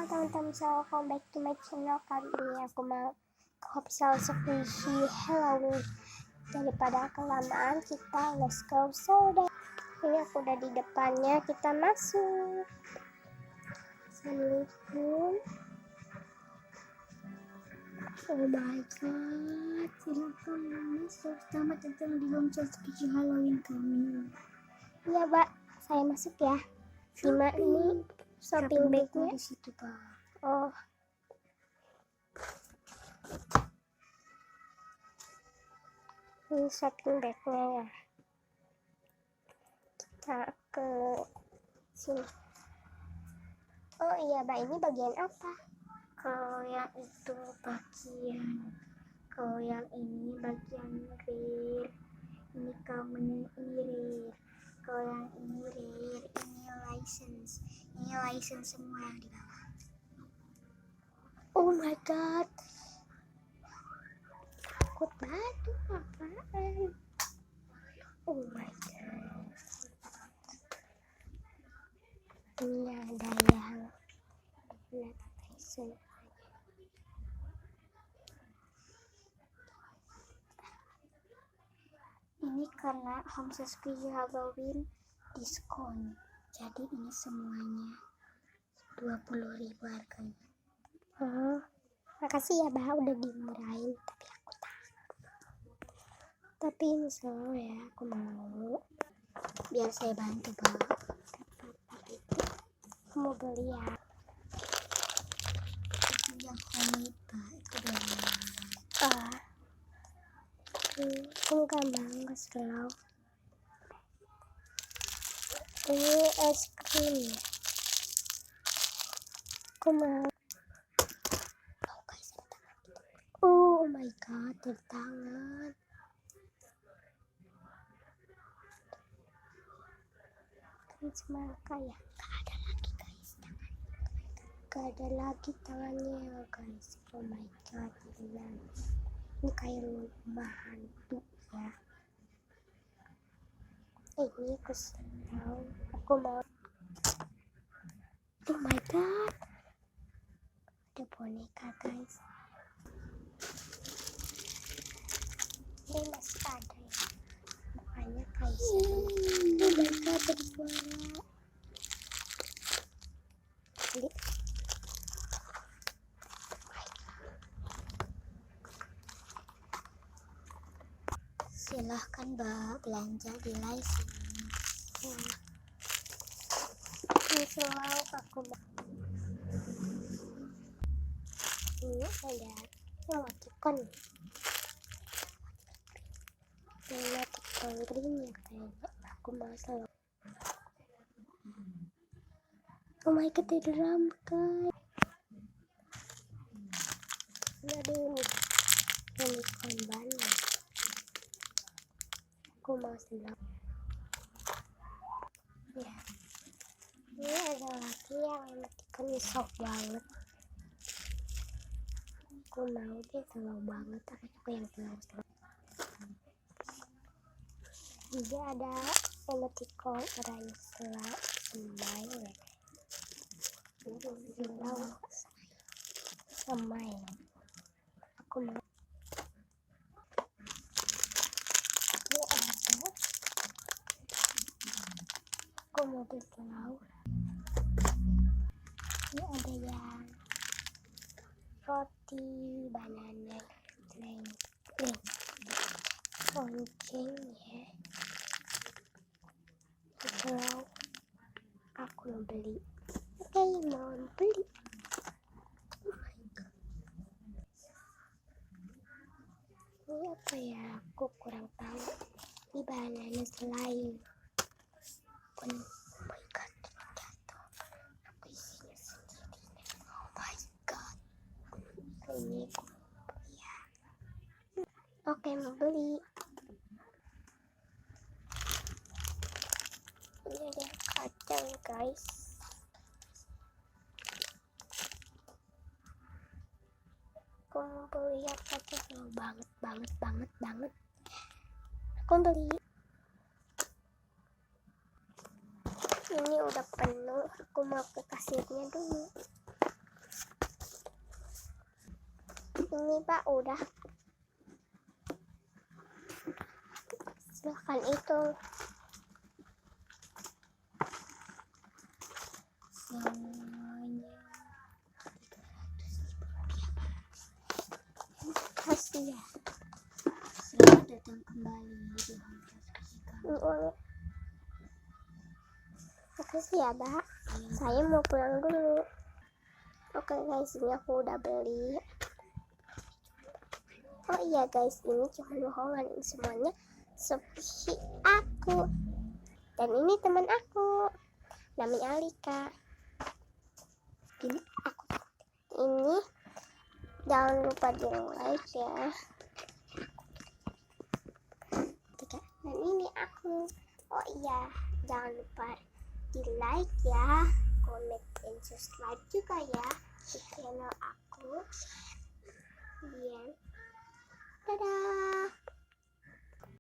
teman-teman, so welcome back to my channel. Kali ini aku mau Hopsal Squishy Halloween. Daripada kelamaan, kita let's go. So ini aku udah di depannya, kita masuk. Assalamualaikum. Oh my god, silakan masuk. Selamat datang di Hopsal Squishy Halloween kami. Iya, Mbak, saya masuk ya. Cuma ini shopping bagnya di situ, Pak. Oh, ini shopping bagnya ya. Kita ke sini. Oh iya, Mbak, ini bagian apa? Kalau yang itu bagian, kalau yang ini bagian rear. Ini kamu ini rear. Kalau yang ini rear, ini license. Ini license semua yang di bawah. Oh my god, takut batu apaan? Oh my god, ini ada yang license. Ini karena Hopsal Squishy Halloween diskon, jadi ini semuanya 20.000 harganya. Oh, makasih ya, Mbak, udah dimurahin, tapi aku takut. Tapi ini selalu ya, aku mau. Biar saya bantu, Pak. Aku mau beli ya. Itu yang homemade, Pak. Itu doang. Aku gak mau selalu. Ini es krim ya. Aku mau. Oh my god, tangan. Kan semangka ya. Gak ada lagi, guys. Gak ada lagi tangannya, guys. Oh my god, ini kayak rumah hantu ya. Ini aku selalu. Aku mau. Oh my god, ada boneka, guys. Ini masih ada ya, mukanya kayak Oh my god, ada suara. Beli. Silahkan, Mbak, belanja di license. Ini selalu aku mau. Ini ada emoticon. Emoticon green ya kayaknya. Aku mau selalu. Oh my god, ada rambut, guys. Ini ada ini unicorn banget. Aku mau selalu. Ya, ini ada lagi yang emoticonnya soft banget. Aku mau deh selalu banget, aku yang selalu. Juga ada emoticon oranye selalu smile. Selalu smile. Aku mau. Ini ada. Aku mau beli selalu. Ini ada yang roti banana lonceng ya. Selalu aku mau beli. Oke, mau beli. Oh my god. Ini apa ya? Aku kurang tahu. Ini banana slime. Oh my god, jatuh. Aku isinya sendiri. Oh my god. Ini ya. Oke, mau beli. Ini ada kacang, guys. Aku mau beli apa tuh? Banget. Aku beli. Ini udah penuh. Aku mau ke kasirnya dulu. Ini Pak udah. Silahkan itu. Semuanya Kasih ya. selamat datang kembali di Uang. Makasih ya, Mbak. Saya mau pulang dulu. Oke guys, ini aku udah beli. Oh iya guys, ini cuma bohongan. Ini semuanya seperti aku. Dan ini teman aku. Namanya Alika. Ini aku. Ini jangan lupa di like ya. Dan ini aku. Oh iya, jangan lupa di like ya, comment dan subscribe juga ya di channel aku. Dadah.